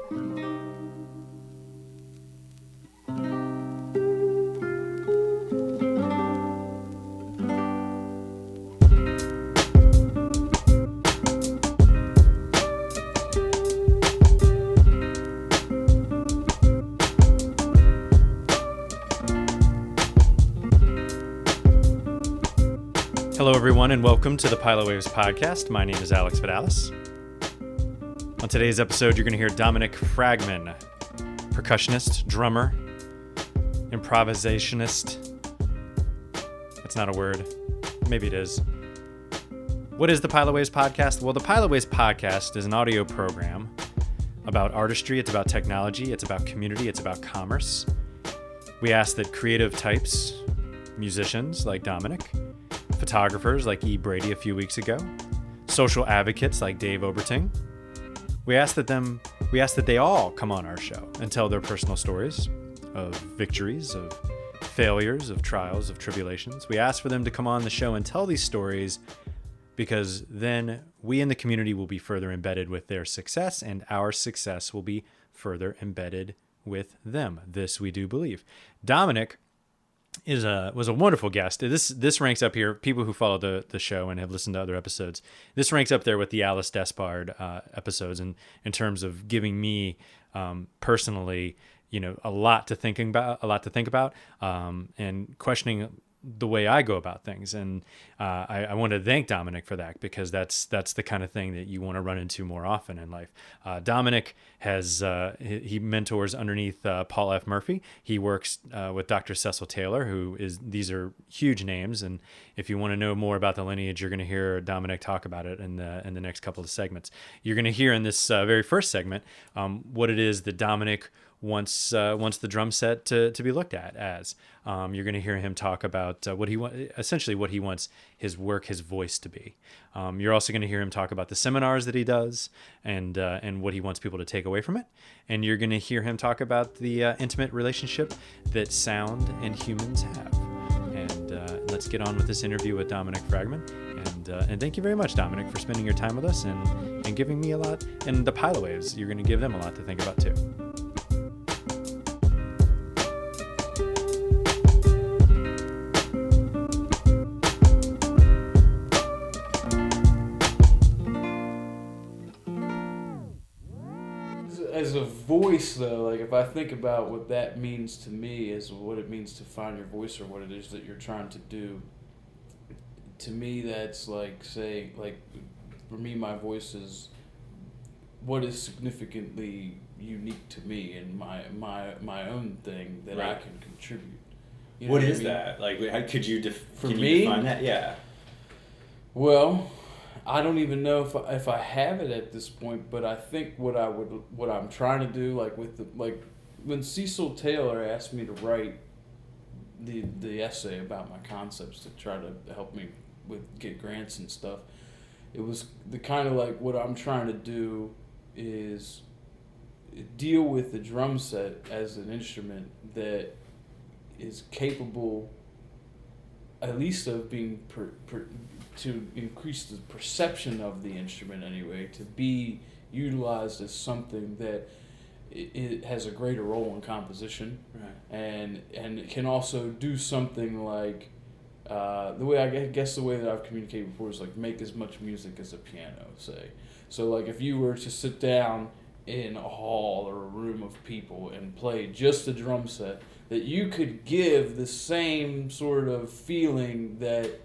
Hello, everyone, and welcome to the Pilot Waves podcast. My name is Alex Vidalis. On today's episode, you're going to hear Dominic Fragman, percussionist, drummer, improvisationist. That's not a word. Maybe it is. What is the Pilot Waves podcast? Well, the Pilot Waves podcast is an audio program about artistry. It's about technology. It's about community. It's about commerce. We ask that creative types, musicians like Dominic, photographers like E. Brady a few weeks ago, social advocates like Dave Oberting. We ask that they all come on our show and tell their personal stories of victories, of failures, of trials, of tribulations. We ask for them to come on the show and tell these stories because then we in the community will be further embedded with their success, and our success will be further embedded with them. This we do believe. Dominic was a wonderful guest. This ranks up here. People who follow the show and have listened to other episodes, this ranks up there with the Alice Despard episodes in terms of giving me personally, a lot to think about, and questioning the way I go about things. And I want to thank Dominic for that, because that's the kind of thing that you want to run into more often in life. Dominic has he mentors underneath Paul F. Murphy. He works with Dr. Cecil Taylor, these are huge names. And if you want to know more about the lineage, you're going to hear Dominic talk about it in the next couple of segments. You're going to hear in this very first segment what it is that Dominic wants the drum set to be looked at as. You're going to hear him talk about what he wants his work, his voice to be. You're also going to hear him talk about the seminars that he does and what he wants people to take away from it. And you're going to hear him talk about the intimate relationship that sound and humans have. And let's get on with this interview with Dominic Fragman. And thank you very much, Dominic, for spending your time with us and giving me a lot. And the Pilot Waves, you're going to give them a lot to think about too. As a voice, though, like if I think about what that means to me, as what it means to find your voice or what it is that you're trying to do, to me that's like, say, like for me, my voice is what is significantly unique to me and my own thing that I can contribute. What is that? Like, how could you can you define that? Yeah. Well, I don't even know if I have it at this point, but I think what I'm trying to do, like when Cecil Taylor asked me to write the essay about my concepts to try to help me get grants and stuff, it was the kind of like what I'm trying to do is deal with the drum set as an instrument that is capable, at least of being to increase the perception of the instrument anyway, to be utilized as something that it has a greater role in composition, right. and it can also do something like the way that I've communicated before is like make as much music as a piano, say. So like if you were to sit down in a hall or a room of people and play just the drum set, that you could give the same sort of feeling that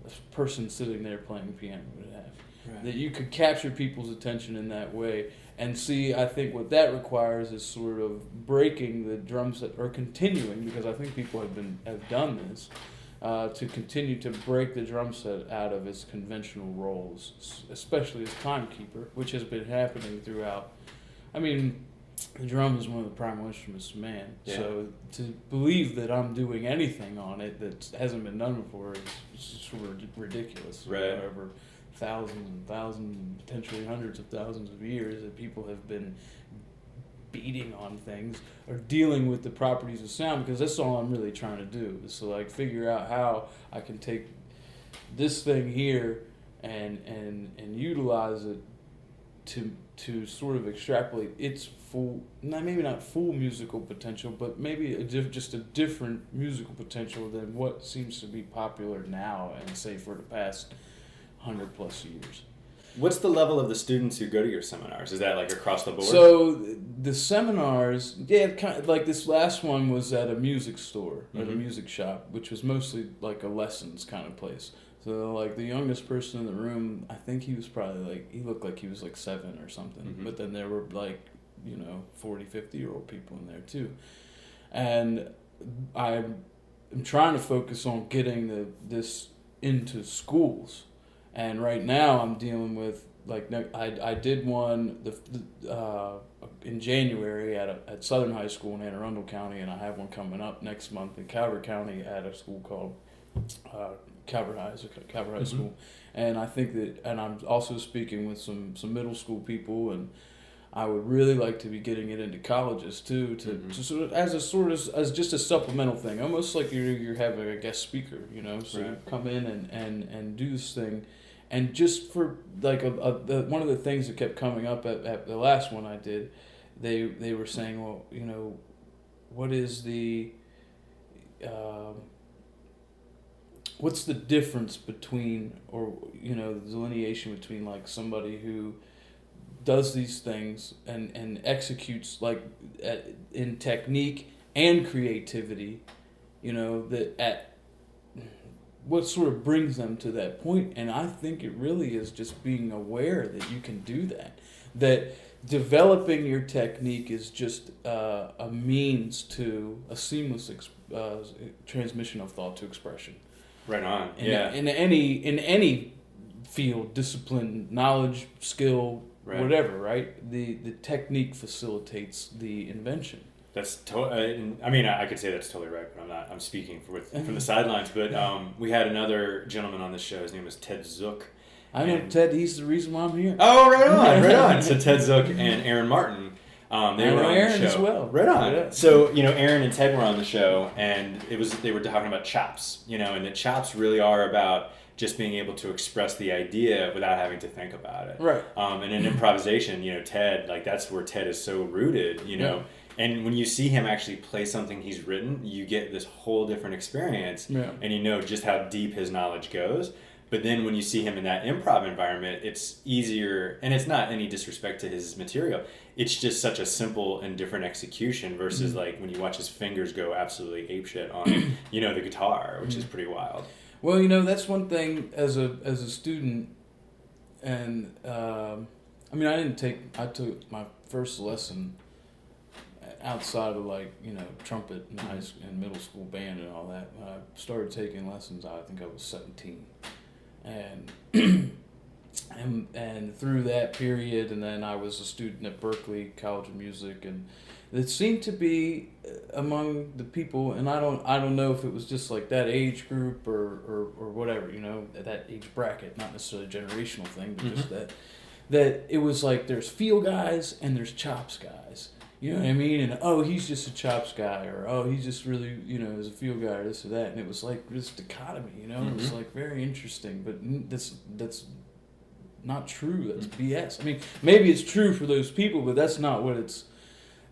a person sitting there playing piano would have. Right. That you could capture people's attention in that way. And see, I think what that requires is sort of breaking the drum set, or continuing, because I think people have done this, to continue to break the drum set out of its conventional roles, especially as timekeeper, which has been happening throughout. I mean, the drum is one of the primal instruments of man. Yeah. So to believe that I'm doing anything on it that hasn't been done before is sort of ridiculous. Right. Over thousands and thousands, and potentially hundreds of thousands of years that people have been beating on things or dealing with the properties of sound, because that's all I'm really trying to do is to like figure out how I can take this thing here and utilize it to sort of extrapolate its full, maybe not full musical potential, but maybe just a different musical potential than what seems to be popular now and say for the past 100+ years. What's the level of the students who go to your seminars? Is that like across the board? So the seminars, kind of like this last one was at a music store, at a music shop, which was mostly like a lessons kind of place. So like the youngest person in the room, I think he was probably he looked like he was like 7 or something. But then there were 40, 50-year-old people in there too. And I'm trying to focus on getting this into schools. And right now I'm dealing with I did one in January at Southern High School in Anne Arundel County, and I have one coming up next month in Calvert County at a school called Calvert High School. And I think that, and I'm also speaking with some middle school people, and I would really like to be getting it into colleges too, to sort of as just a supplemental thing, almost like you're having a guest speaker, so you come in and do this thing, and just for one of the things that kept coming up at the last one I did, they were saying, well, what is the what's the difference between, or the delineation between somebody who does these things and executes in technique and creativity, what sort of brings them to that point. And I think it really is just being aware that you can do that developing your technique is just a means to a seamless transmission of thought to expression. Right on. In any field, discipline, knowledge, skill, whatever, right? The technique facilitates the invention. That's I could say that's totally right, but I'm not. I'm speaking from the sidelines. But we had another gentleman on this show. His name was Ted Zook. I know Ted. He's the reason why I'm here. Oh, right on, right on. So Ted Zook and Aaron Martin, they were on Aaron the show as well. Right on. Yeah. So Aaron and Ted were on the show, and they were talking about chops. And the chops really are about just being able to express the idea without having to think about it. Right. And in improvisation, Ted, that's where Ted is so rooted, Yeah. And when you see him actually play something he's written, you get this whole different experience. Yeah. And just how deep his knowledge goes. But then when you see him in that improv environment, it's easier, and it's not any disrespect to his material. It's just such a simple and different execution versus when you watch his fingers go absolutely apeshit on, the guitar, which is pretty wild. Well, that's one thing as a student, and I took my first lesson outside of trumpet and high school and middle school band and all that. When I started taking lessons, I think I was 17, and and through that period, and then I was a student at Berklee College of Music, and it seemed to be among the people, and I don't know if it was just that age group or whatever, that age bracket, not necessarily a generational thing, but just that it was there's feel guys and there's chops guys. You know what I mean? And, oh, he's just a chops guy, or, oh, he's just really, is a feel guy, or this or that. And it was this dichotomy, It was very interesting, but that's not true. That's BS. I mean, maybe it's true for those people, but that's not what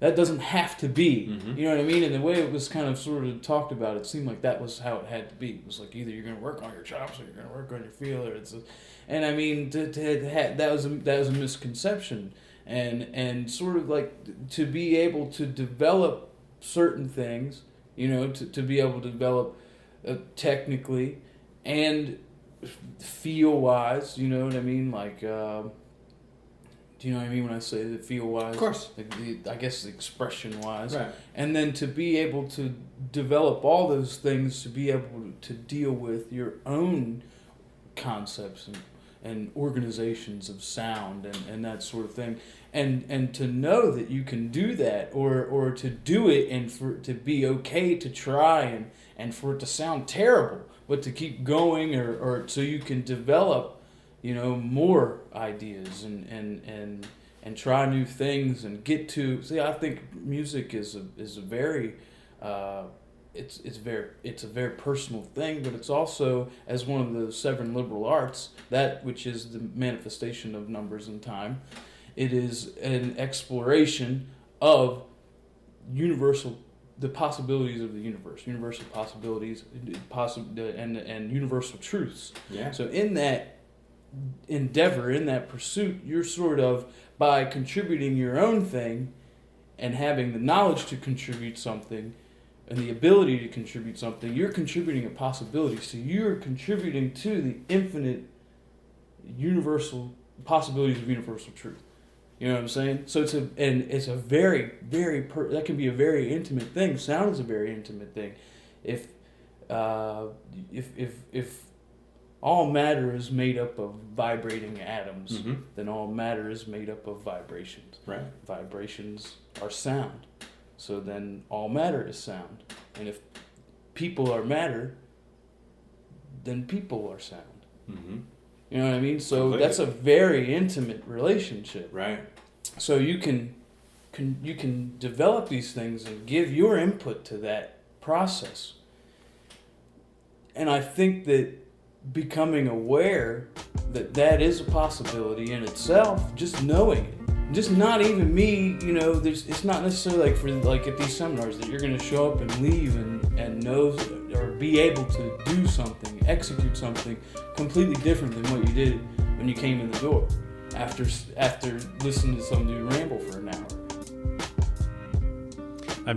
that doesn't have to be. You know what I mean? And the way it was kind of sort of talked about, it seemed like that was how it had to be. It was either you're going to work on your chops or you're going to work on your feel, and I mean, that was a misconception. And sort of to be able to develop certain things, to be able to develop technically and feel-wise, you know what I mean? Do you know what I mean when I say the feel-wise? Of course. I guess expression-wise. Right. And then to be able to develop all those things, to be able to deal with your own concepts and organizations of sound and that sort of thing, and to know that you can do that, or to do it, and for it to be okay to try, and for it to sound terrible, but to keep going, or so you can develop more ideas and try new things and get to see. I think music is a very it's a very personal thing, but it's also, as one of the 7 liberal arts, that which is the manifestation of numbers and time, It is an exploration of the possibilities of the universal possibilities, and universal truths. Yeah. So in that endeavor, in that pursuit, you're sort of, by contributing your own thing and having the knowledge to contribute something and the ability to contribute something, you're contributing a possibility. So you're contributing to the infinite universal possibilities of universal truth. You know what I'm saying? So it's a very, very that can be a very intimate thing. Sound is a very intimate thing. If all matter is made up of vibrating atoms, Mm-hmm. then all matter is made up of vibrations. Right. Vibrations are sound. So then all matter is sound. And if people are matter, then people are sound. Mm-hmm. You know what I mean? So Completely. that's a very intimate relationship. Right. So you can develop these things and give your input to that process. And I think that becoming aware that that is a possibility in itself, just knowing it, just not even me, it's not necessarily like at these seminars that you're going to show up and leave and know or be able to do something, execute something completely different than what you did when you came in the door after listening to some dude ramble for an hour. I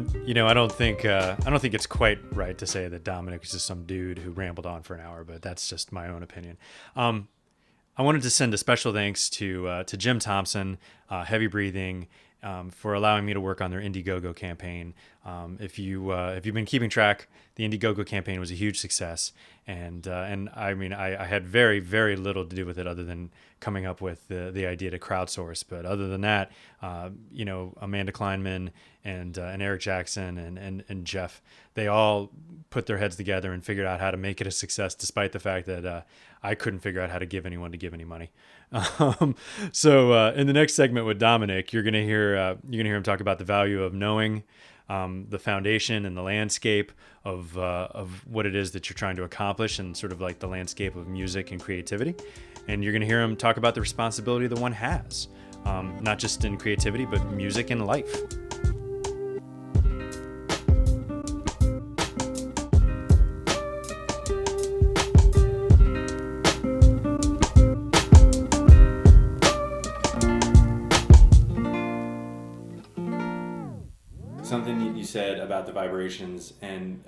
don't think it's quite right to say that Dominic is just some dude who rambled on for an hour, but that's just my own opinion. I wanted to send a special thanks to Jim Thompson, Heavy Breathing, for allowing me to work on their Indiegogo campaign. If you've been keeping track, the Indiegogo campaign was a huge success, and I mean I had very, very little to do with it other than coming up with the idea to crowdsource. But other than that, Amanda Kleinman and Eric Jackson and Jeff, they all put their heads together and figured out how to make it a success, despite the fact that I couldn't figure out how to give anyone any money. So in the next segment with Dominic, you're gonna hear him talk about the value of knowing the foundation and the landscape of what it is that you're trying to accomplish, and sort of like the landscape of music and creativity. And you're gonna hear him talk about the responsibility that one has, not just in creativity, but music and life. Something you said about the vibrations and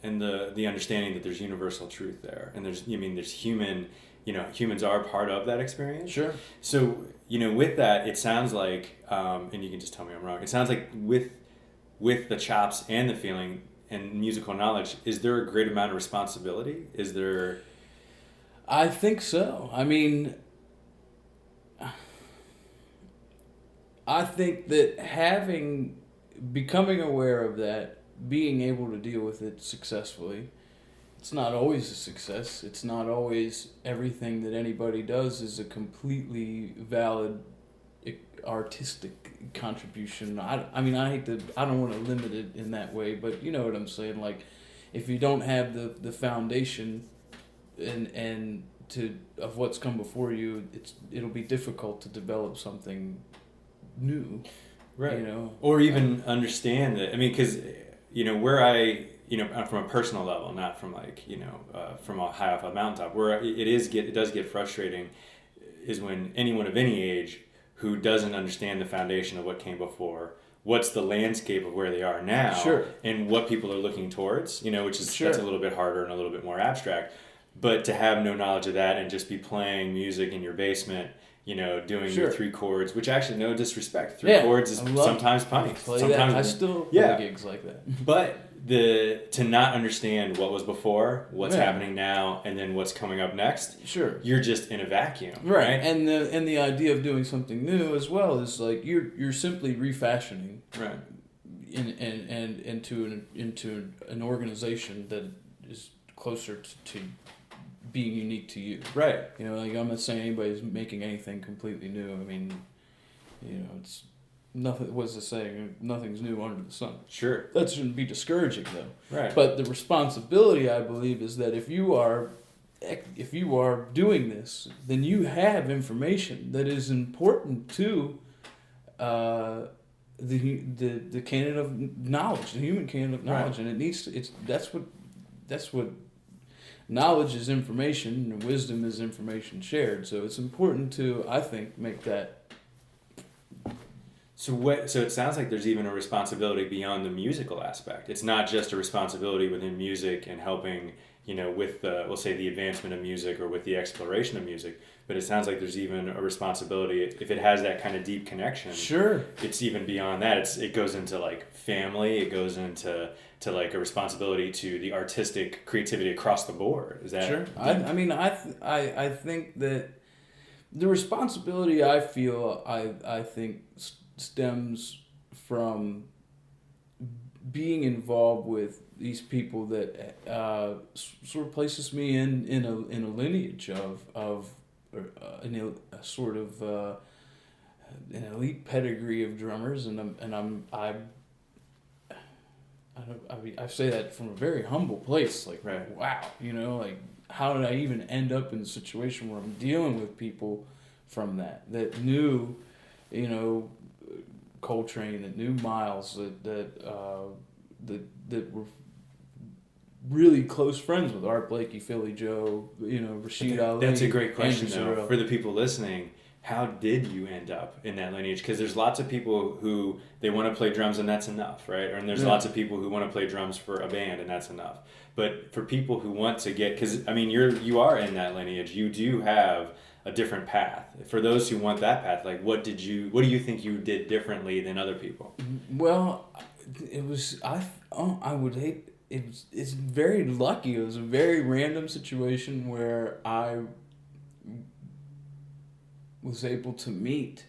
the understanding that there's universal truth there, and there's human, humans are part of that experience. Sure. So with that, it sounds like, and you can just tell me I'm wrong. It sounds like with the chops and the feeling and musical knowledge, is there a great amount of responsibility? Is there? I think so. I mean, I think that becoming aware of that, being able to deal with it successfully, it's not always a success. It's not always everything that anybody does is a completely valid artistic contribution. I don't want to limit it in that way, but you know what I'm saying. Like, if you don't have the foundation and of what's come before you, it'll be difficult to develop something new. Right. Or even understand that. I mean, because, where from a personal level, not from from a high off a mountaintop, where it does get frustrating is when anyone of any age who doesn't understand the foundation of what came before, what's the landscape of where they are now, sure, and what people are looking towards, which is, sure, that's a little bit harder and a little bit more abstract. But to have no knowledge of that and just be playing music in your basement, doing sure, your 3 chords, which actually, no disrespect, 3 chords is sometimes punny. Sometimes I still play gigs like that. But to not understand what was before, what's happening now, and then what's coming up next, sure, you're just in a vacuum, right? And the idea of doing something new as well is like you're simply refashioning, right, and into an organization that is closer to being unique to you. Right. I'm not saying anybody's making anything completely new. I mean, it's nothing. What's the saying? Nothing's new under the sun. Sure. That shouldn't be discouraging, though. Right. But the responsibility, I believe, is that if you are if you are doing this, then you have information that is important to the canon of knowledge, the human canon of knowledge, Right. and it needs to. That's what knowledge is, information, and wisdom is information shared. So it's important to, I think, make that. So it sounds like there's even a responsibility beyond the musical aspect. It's not just a responsibility within music and helping, with we'll say the advancement of music or with the exploration of music, but it sounds like there's even a responsibility if it has that kind of deep connection. Sure. It's even beyond that. It goes into like family. It goes into like a responsibility to the artistic creativity across the board. Is that sure? I think that the responsibility I feel I think stems from being involved with these people that sort of places me in a lineage of a sort of an elite pedigree of drummers, I say that from a very humble place, like right. Wow, like how did I even end up in a situation where I'm dealing with people from that knew, Coltrane, that knew Miles, that were really close friends with Art Blakey, Philly Joe, Rashid Ali. That's a great question, Andrew though, Sorrell. for the people listening. How did you end up in that lineage? Because there's lots of people who they want to play drums and that's enough, right? And there's lots of people who want to play drums for a band and that's enough. But for people who want to get, because I mean, you are in that lineage. You do have a different path. For those who want that path, like what do you think you did differently than other people? Well, it was I would hate. It's very lucky. It was a very random situation where I was able to meet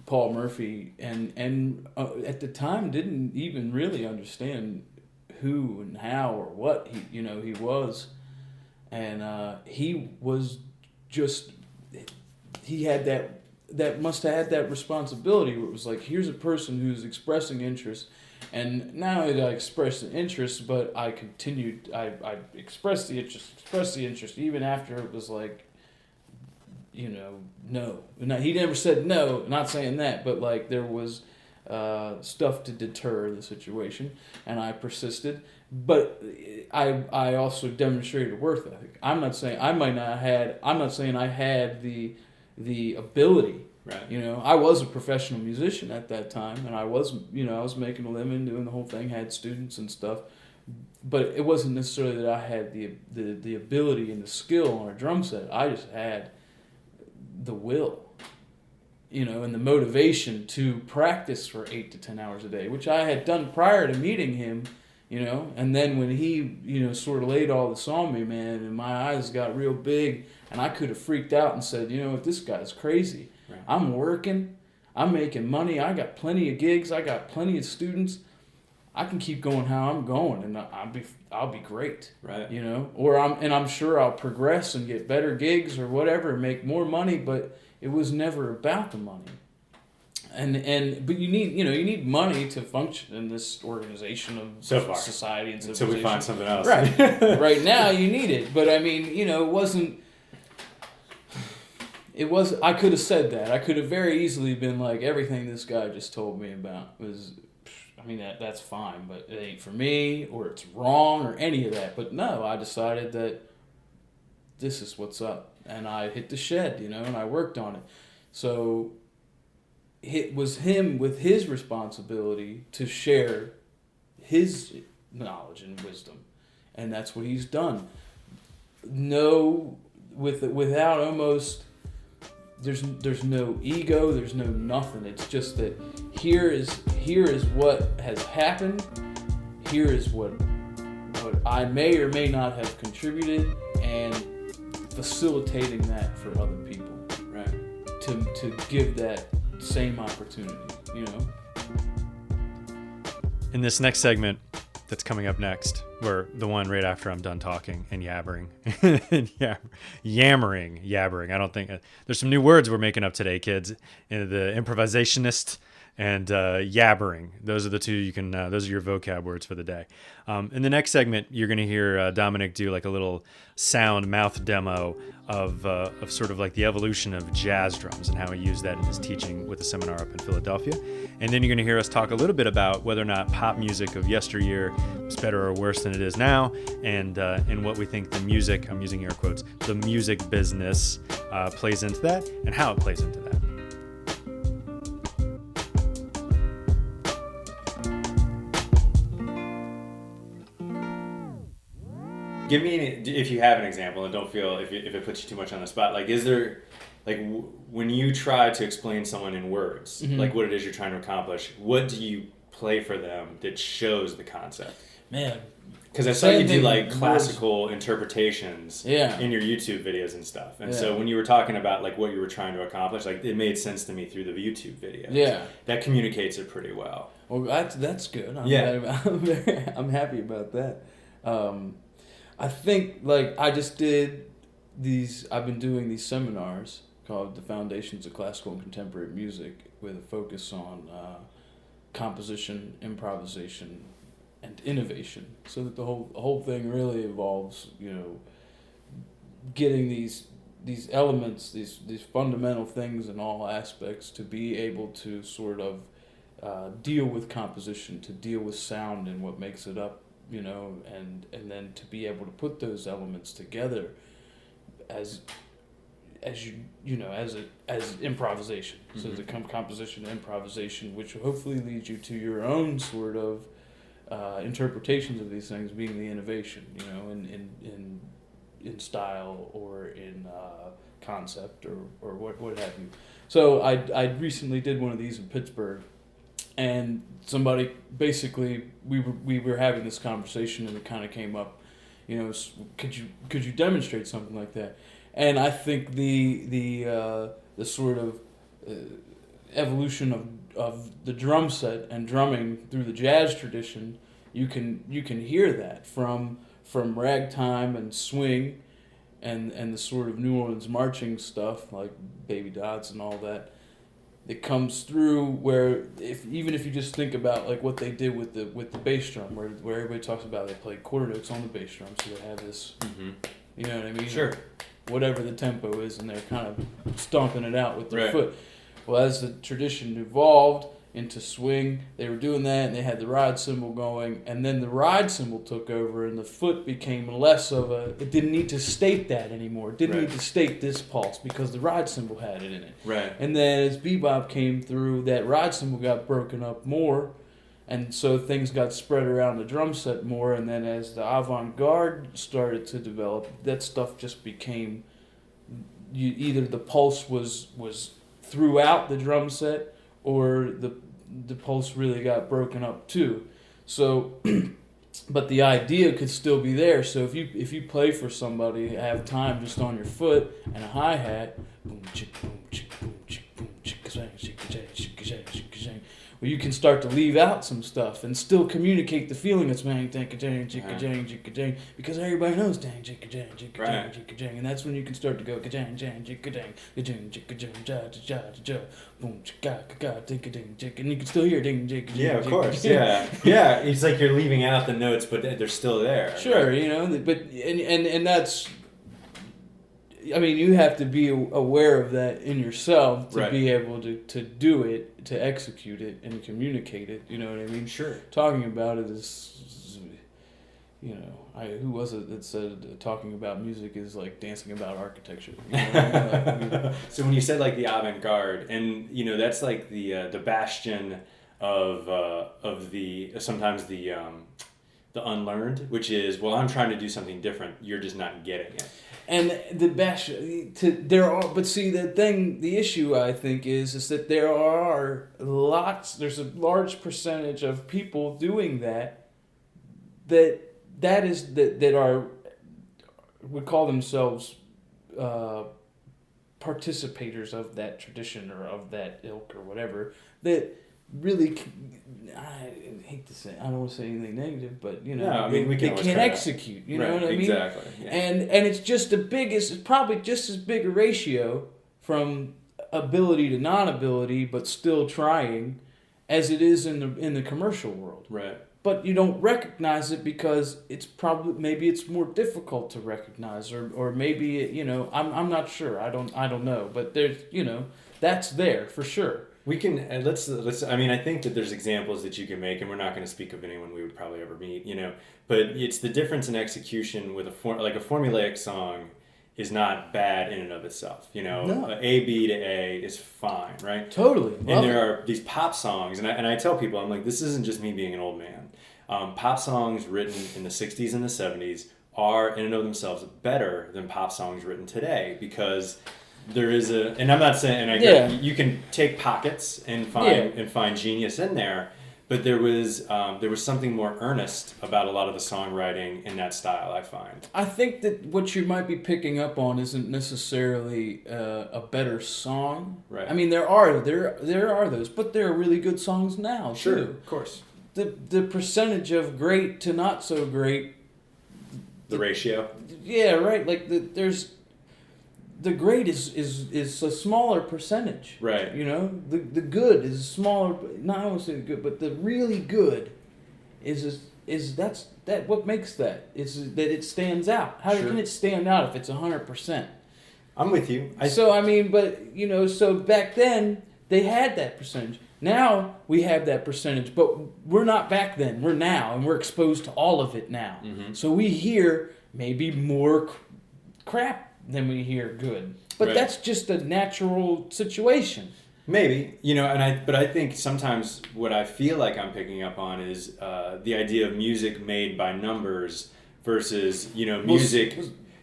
Paul Murphy and at the time didn't even really understand who and how or what he was, and he was just, he had that must have had that responsibility where it was like, here's a person who's expressing interest. And not only did I express the interest, but I continued, I expressed the interest, even after it was like, no. He never said no, not saying that, but like there was stuff to deter the situation, and I persisted. But I also demonstrated worth ethic. I'm not saying I had the ability. Right. I was a professional musician at that time, and I was making a living doing the whole thing, had students and stuff, but it wasn't necessarily that I had the ability and the skill on a drum set. I just had the will, and the motivation to practice for 8 to 10 hours a day, which I had done prior to meeting him, and then when he, sort of laid all this on me, man, and my eyes got real big, and I could have freaked out and said, what, this guy's crazy. Right. I'm working, I'm making money, I got plenty of gigs, I got plenty of students, I can keep going how I'm going, and I'll be great, right? I'm sure I'll progress and get better gigs or whatever, and make more money. But it was never about the money, but you need money to function in this organization of society and civilization. Until we find something else, right? Right now you need it, but I mean, it wasn't. It was. I could have said that. I could have very easily been like, everything this guy just told me about was. I mean, that's fine, but it ain't for me, or it's wrong, or any of that. But no, I decided that this is what's up. And I hit the shed, and I worked on it. So it was him with his responsibility to share his knowledge and wisdom. And that's what he's done. Without almost... There's no ego, there's no nothing. It's just that here is what has happened. Here is what I may or may not have contributed, and facilitating that for other people, right? To give that same opportunity, In this next segment that's coming up next, or the one right after I'm done talking and yabbering, yammering. I don't think there's some new words we're making up today, kids. The improvisationist and yabbering. Those are the two you can. Those are your vocab words for the day. In the next segment, you're going to hear Dominic do like a little sound mouth demo of sort of like the evolution of jazz drums and how he used that in his teaching with a seminar up in Philadelphia. And then you're going to hear us talk a little bit about whether or not pop music of yesteryear is better or worse than it is now, and what we think the music, I'm using air quotes, the music business plays into that, and how it plays into that. Give me, if you have an example, and don't feel if it puts you too much on the spot. Like, is there, like, when you try to explain someone in words, like what it is you're trying to accomplish, what do you play for them that shows the concept? Man, because I saw you do like classical interpretations in your YouTube videos and stuff, and so when you were talking about like what you were trying to accomplish, like it made sense to me through the YouTube videos. Yeah, that communicates it pretty well. Well, that's good. I'm happy about that. I think, like, I just did I've been doing these seminars called The Foundations of Classical and Contemporary Music with a focus on composition, improvisation, and innovation. So that the whole thing really involves, getting these elements, these fundamental things in all aspects to be able to sort of deal with composition, to deal with sound and what makes it up, and then to be able to put those elements together as improvisation. So the composition, improvisation, which hopefully leads you to your own sort of interpretations of these things, being the innovation, in style or in concept or what have you. So I recently did one of these in Pittsburgh. And somebody, basically, we were having this conversation, and it kind of came up, could you demonstrate something like that? And I think the sort of evolution of the drum set and drumming through the jazz tradition, you can hear that from ragtime and swing, and the sort of New Orleans marching stuff like Baby Dots and all that. It comes through where even if you just think about like what they did with the bass drum, where everybody talks about they play quarter notes on the bass drum, so they have this, you know what I mean? Sure. Whatever the tempo is, and they're kind of stomping it out with their foot. Well, as the tradition evolved into swing, they were doing that, and they had the ride cymbal going, and then the ride cymbal took over, and the foot became less of it didn't need to state that anymore. It didn't need to state this pulse because the ride cymbal had it in it. Right. And then as bebop came through, that ride cymbal got broken up more, and so things got spread around the drum set more, and then as the avant-garde started to develop, that stuff just became, either the pulse was throughout the drum set, or the pulse really got broken up too. So, but the idea could still be there. So if you play for somebody, have time just on your foot and a hi-hat, boom chick boom chick boom chick boom chick ka-zang chick ka-zang chick ka-zang chick ka-zang, well, you can start to leave out some stuff and still communicate the feeling that's bang dang ka-jang chick ka-jang chick ka-jang, because everybody knows dang chick ka-jang chick ka-jang chick ka-jang, and that's when you can start to go ka-jang jang chick ka-jang ka-jang chick ka-jang ja ja ja boom chick ka ka ding ka-ding chick, and you can still hear ding chick ka-jang. Yeah, of course. Yeah. It's like you're leaving out the notes, but they're still there. Sure, right? But and that's, I mean, you have to be aware of that in yourself to be able to do it, to execute it, and communicate it. You know what I mean? Sure. Talking about it is, who was it that said talking about music is like dancing about architecture? You know? So when you said like the avant-garde, and that's like the bastion of the sometimes the unlearned, which is, well, I'm trying to do something different. You're just not getting it. And the the issue I think is that there's a large percentage of people doing that would call themselves participators of that tradition or of that ilk or whatever, that really, I hate to say, I don't want to say anything negative, but they can't execute. You know what I mean? Exactly. Yeah. And it's just it's probably just as big a ratio from ability to non-ability, but still trying, as it is in the commercial world. Right. But you don't recognize it because maybe it's more difficult to recognize, or maybe I'm not sure. I don't know. But there's that's there for sure. We can let's. I mean, I think that there's examples that you can make, and we're not going to speak of anyone we would probably ever meet, But it's the difference in execution with a formulaic song is not bad in and of itself. No. A B to A is fine, right? Totally. And there are these pop songs, and I tell people, I'm like, this isn't just me being an old man. Pop songs written in the 60s and the 70s are in and of themselves better than pop songs written today, because there is and I'm not saying, and I get, you can take pockets and find genius in there, but there was something more earnest about a lot of the songwriting in that style, I find. I think that what you might be picking up on isn't necessarily a better song. Right. I mean, there are those, but there are really good songs now sure, too. Of course. The percentage of great to not so great. The ratio. Yeah, right. Like there's. The great is a smaller percentage. Right. The good is smaller. Not I won't say the good, but the really good is what makes that is that it stands out. How can it stand out if it's 100%? I'm with you. So back then they had that percentage. Now we have that percentage, but we're not back then. We're now, and we're exposed to all of it now. Mm-hmm. So we hear maybe more crap than we hear good, but that's just a natural situation. Maybe, but I think sometimes what I feel like I'm picking up on is the idea of music made by numbers versus music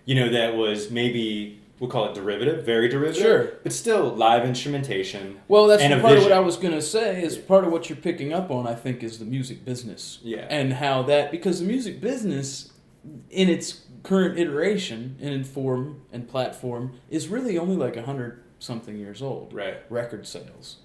that was maybe we'll call it derivative, very derivative, sure, but still live instrumentation. Well, that's part of what I was going to say. Is part of what you're picking up on, I think, is the music business. Yeah, and how because the music business in its current iteration and in form and platform is really only like 100-something years old. Right. Record sales,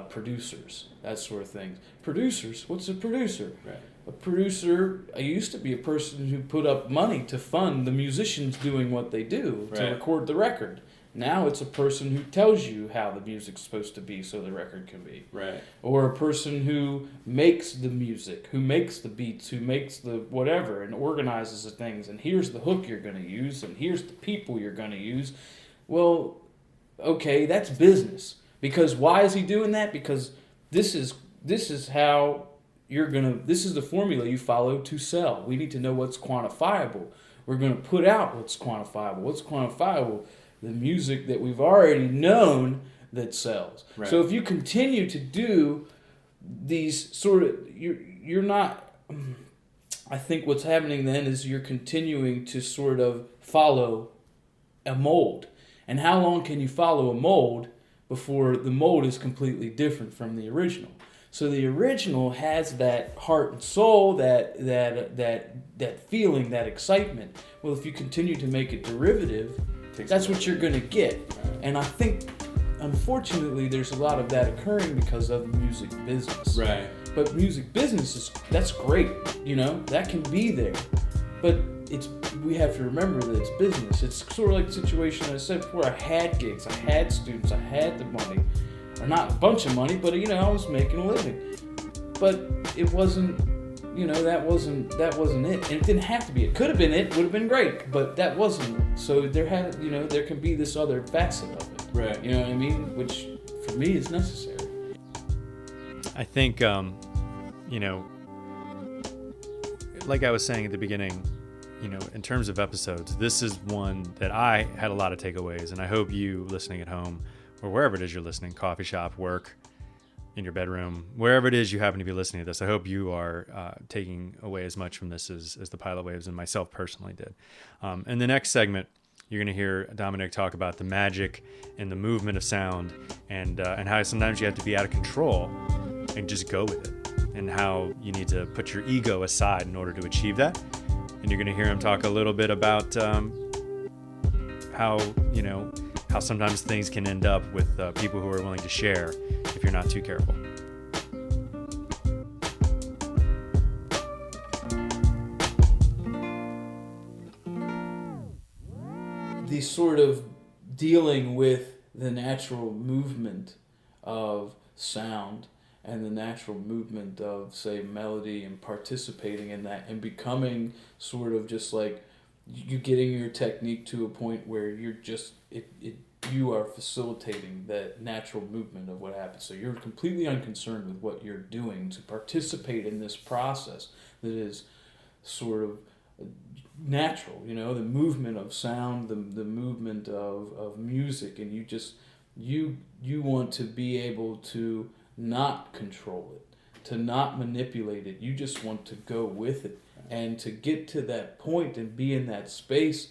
producers, that sort of thing. Producers, what's a producer? Right. A producer used to be a person who put up money to fund the musicians doing what they do to record the record. Now it's a person who tells you how the music's supposed to be so the record can be. Right. Or a person who makes the music, who makes the beats, who makes the whatever and organizes the things. And here's the hook you're going to use and here's the people you're going to use. Well, okay, that's business. Because why is he doing that? Because this is how this is the formula you follow to sell. We need to know what's quantifiable. We're going to put out what's quantifiable. What's quantifiable? The music that we've already known that sells. Right. So if you continue to do these sort of, you're not, I think what's happening then is you're continuing to sort of follow a mold. And how long can you follow a mold before the mold is completely different from the original? So the original has that heart and soul, that feeling, that excitement. Well, if you continue to make it derivative, that's what you're going to get. And I think, unfortunately, there's a lot of that occurring because of the music business. Right. But music business that's great, that can be there. But we have to remember that it's business. It's sort of like the situation I said before. I had gigs, I had students, I had the money. Or not a bunch of money, but I was making a living. But it wasn't, that wasn't it. And it didn't have to be. It could have been it, would have been great, but that wasn't it. So there can be this other facet of it. Right. You know what I mean? Which for me is necessary. I think like I was saying at the beginning, in terms of episodes, this is one that I had a lot of takeaways, and I hope you listening at home or wherever it is you're listening, coffee shop, work, in your bedroom, wherever it is you happen to be listening to this, I hope you are taking away as much from this as the Pilot Waves and myself personally did. In the next segment, you're going to hear Dominic talk about the magic and the movement of sound and how sometimes you have to be out of control and just go with it, and how you need to put your ego aside in order to achieve that. And you're going to hear him talk a little bit about how sometimes things can end up with people who are willing to share if you're not too careful. The sort of dealing with the natural movement of sound and the natural movement of, say, melody and participating in that and becoming sort of just like you getting your technique to a point where you're just you are facilitating that natural movement of what happens. So you're completely unconcerned with what you're doing to participate in this process that is sort of natural, you know, the movement of sound, the movement of music, and you want to be able to not control it, to not manipulate it. You just want to go with it, and to get to that point and be in that space.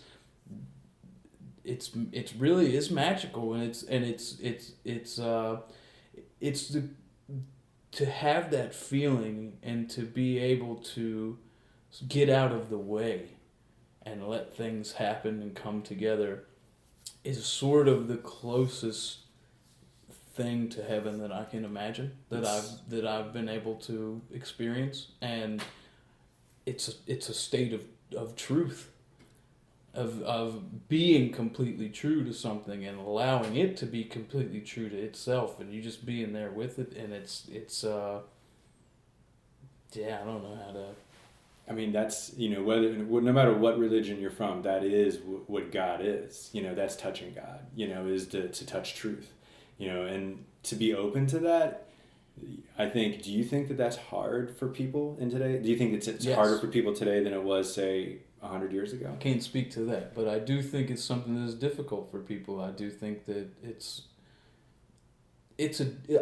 It's really is magical, and it's to have that feeling and to be able to get out of the way and let things happen and come together is sort of the closest thing to heaven that I can imagine, that I've been able to experience. And it's a state of truth, of being completely true to something and allowing it to be completely true to itself, and you just being there with it. And it's yeah, I don't know how to. I mean, that's, you know, no matter what religion you're from, that is what God is. You know, that's touching God, you know, is to touch truth, you know, and to be open to that. I think, do you think that that's hard for people in today? Do you think it's Yes. harder for people today than it was, say, 100 years ago? I can't speak to that, but I do think it's something that is difficult for people. I do think that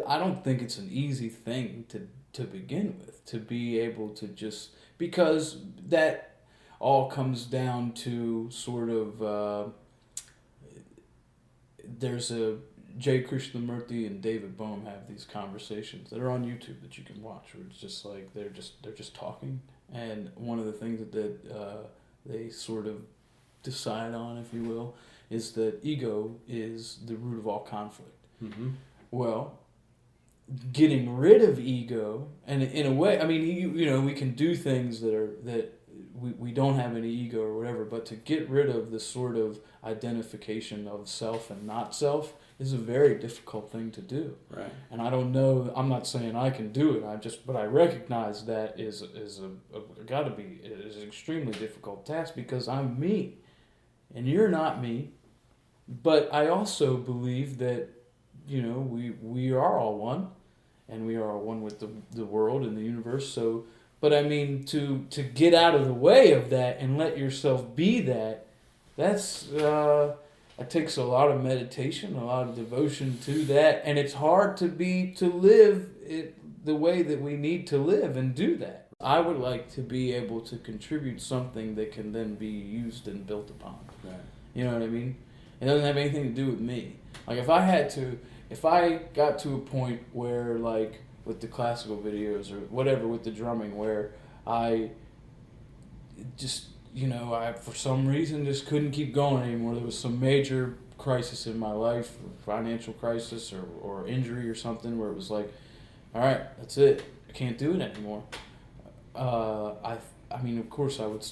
I don't think it's an easy thing to begin with, to be able to just, because that all comes down to sort of, there's a, Jay Krishnamurti and David Bohm have these conversations that are on YouTube that you can watch, where it's just like, they're just talking. And one of the things that they sort of decide on, if you will, is that ego is the root of all conflict. Mm-hmm. Well, getting rid of ego, and in a way, I mean, you know, we can do things that we don't have any ego or whatever, but to get rid of the sort of identification of self and not self is a very difficult thing to do. Right. And I don't know, I'm not saying I can do it, but I recognize that is an extremely difficult task, because I'm me and you're not me. But I also believe that, you know, we are all one, and we are one with the world and the universe. So, but I mean, to get out of the way of that and let yourself be that, it takes a lot of meditation, a lot of devotion to that, and it's hard to live it the way that we need to live and do that. I would like to be able to contribute something that can then be used and built upon. Right. You know what I mean? It doesn't have anything to do with me. Like, if I got to a point where, like, with the classical videos or whatever, with the drumming, where I just, you know, I for some reason just couldn't keep going anymore. There was some major crisis in my life, financial crisis or injury or something, where it was like, all right, that's it. I can't do it anymore. I mean, of course, I would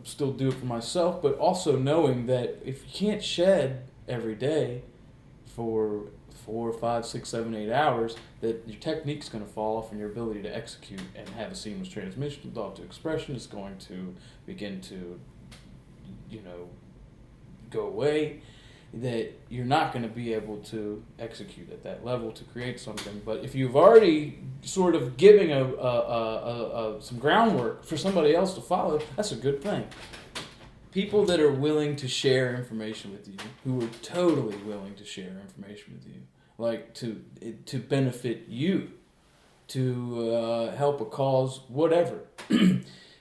still do it for myself, but also knowing that if you can't shed every day for 4, 5, 6, 7, 8 hours, that your technique's going to fall off, and your ability to execute and have a seamless transmission from thought to expression is going to begin to, you know, go away. That you're not going to be able to execute at that level to create something. But if you've already sort of giving some groundwork for somebody else to follow, that's a good thing. People that are willing to share information with you, who are totally willing to share information with you, like to benefit you, to help a cause, whatever,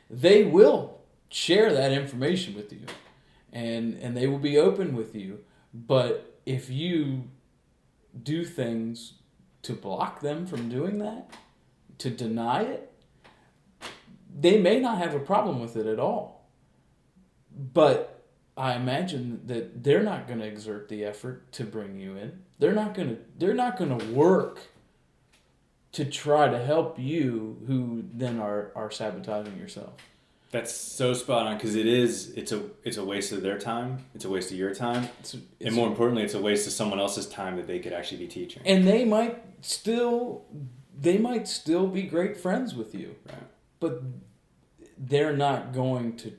they will share that information with you, and they will be open with you. But if you do things to block them from doing that, to deny it, they may not have a problem with it at all. But I imagine that they're not going to exert the effort to bring you in. They're not going to work to try to help you, who then are sabotaging yourself. That's so spot on, because it's a waste of their time. It's a waste of your time. And more importantly, it's a waste of someone else's time that they could actually be teaching. And they might still they might still be great friends with you, Right. but they're not going to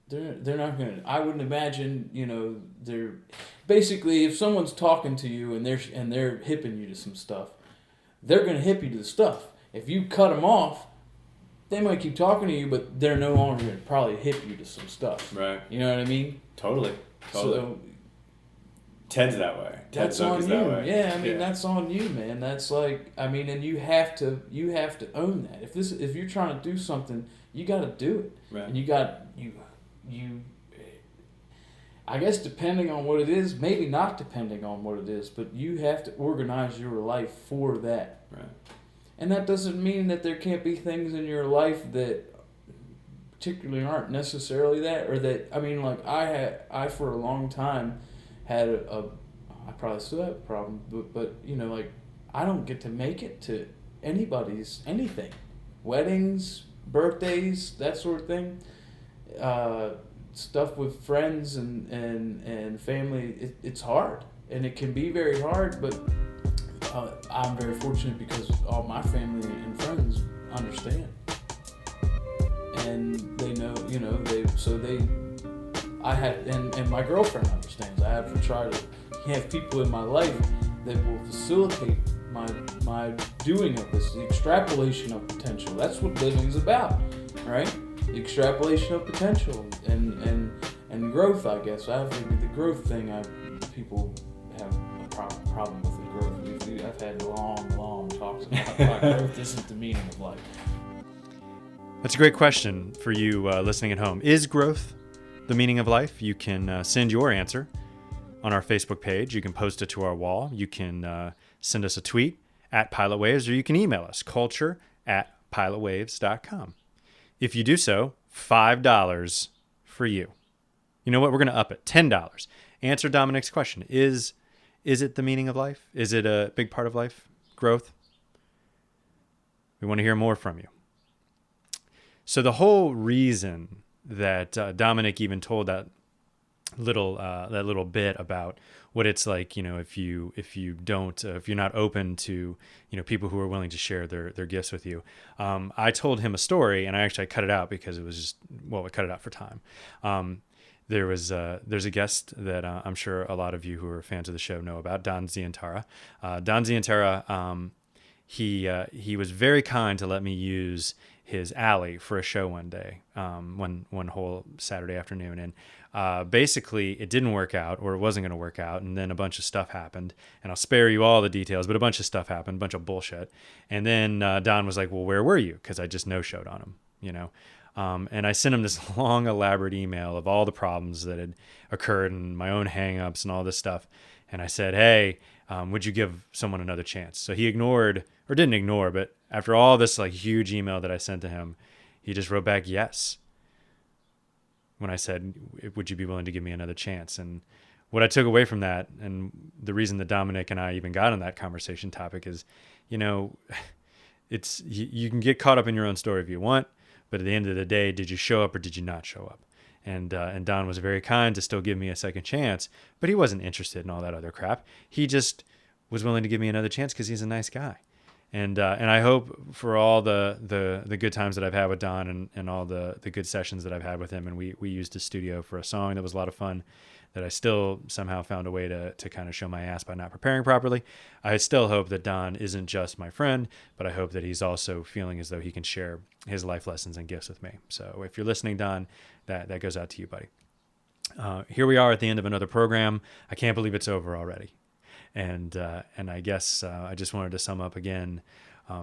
they're not going to. I wouldn't imagine, they're basically, if someone's talking to you and they're hipping you to some stuff, they're going to hip you to the stuff. If you cut them off, they might keep talking to you, but they're no longer going to probably hip you to some stuff. Right. You know what I mean? Totally. So Ted's that way. that's on you. Yeah, I mean, that's on you, man. That's like, I mean, and you have to own that. If you're trying to do something, you got to do it. Right. And you I guess depending on what it is, maybe not depending on what it is, but you have to organize your life for that. Right. And that doesn't mean that there can't be things in your life that particularly aren't necessarily that, or that, I mean, like I for a long time had I probably still have a problem, but like, I don't get to make it to anybody's anything. Weddings, birthdays, that sort of thing. Stuff with friends and family, it's hard, and it can be very hard, but I'm very fortunate because all my family and friends understand, and they know, and my girlfriend understands. I have to try to have people in my life that will facilitate my doing of this, the extrapolation of potential. That's what living is about, right? The extrapolation of potential and growth, I guess. I think the growth thing, people have a problem with the growth. I've had long talks about why growth isn't the meaning of life. That's a great question for you listening at home. Is growth the meaning of life? You can send your answer on our Facebook page. You can post it to our wall. You can send us a tweet at Pilot Waves, or you can email us, culture@pilotwaves.com. If you do so, $5 for you. You know what? We're going to up it. $10. Answer Dominic's question. Is it the meaning of life? Is it a big part of life? Growth? We want to hear more from you. So the whole reason that Dominic even told that little bit about what it's like, if you're not open to, people who are willing to share their gifts with you. I told him a story, and I cut it out because it was just, we cut it out for time. There's a guest that I'm sure a lot of you who are fans of the show know about, Don Zientara. Don Zientara, he was very kind to let me use his alley for a show one day, one whole Saturday afternoon. And basically it didn't work out, or it wasn't going to work out. And then a bunch of stuff happened, and I'll spare you all the details, but a bunch of stuff happened, a bunch of bullshit. And then Don was like, well, where were you? Cause I just no-showed on him, and I sent him this long, elaborate email of all the problems that had occurred and my own hang-ups and all this stuff. And I said, hey, would you give someone another chance? So he ignored, or didn't ignore, but after all this huge email that I sent to him, he just wrote back yes. When I said, would you be willing to give me another chance? And what I took away from that, and the reason that Dominic and I even got on that conversation topic is, it's you can get caught up in your own story if you want, but at the end of the day, did you show up or did you not show up? And Don was very kind to still give me a second chance, but he wasn't interested in all that other crap. He just was willing to give me another chance because he's a nice guy. And I hope for all the good times that I've had with Don and all the good sessions that I've had with him, and we used his studio for a song that was a lot of fun, that I still somehow found a way to kind of show my ass by not preparing properly. I still hope that Don isn't just my friend, but I hope that he's also feeling as though he can share his life lessons and gifts with me. So if you're listening, Don, that goes out to you, buddy. Here we are at the end of another program. I can't believe it's over already. And I guess I just wanted to sum up again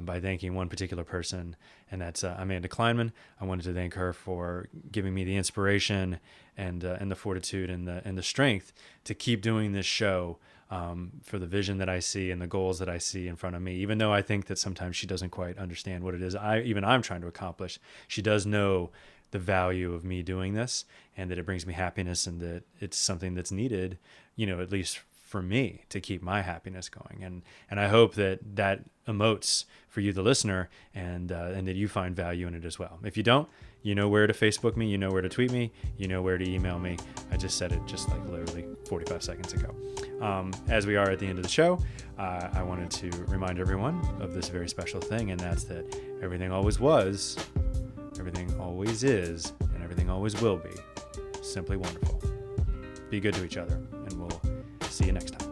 by thanking one particular person, and that's Amanda Kleinman. I wanted to thank her for giving me the inspiration and the fortitude and the strength to keep doing this show for the vision that I see and the goals that I see in front of me. Even though I think that sometimes she doesn't quite understand what it is I'm trying to accomplish, she does know the value of me doing this, and that it brings me happiness, and that it's something that's needed, at least for me to keep my happiness going. And I hope that emotes for you, the listener, and that you find value in it as well. If you don't, you know where to Facebook me, you know where to tweet me, you know where to email me. I just said it just like literally 45 seconds ago. As we are at the end of the show, I wanted to remind everyone of this very special thing, and that's that everything always was, everything always is, and everything always will be simply wonderful. Be good to each other, and we'll see you next time.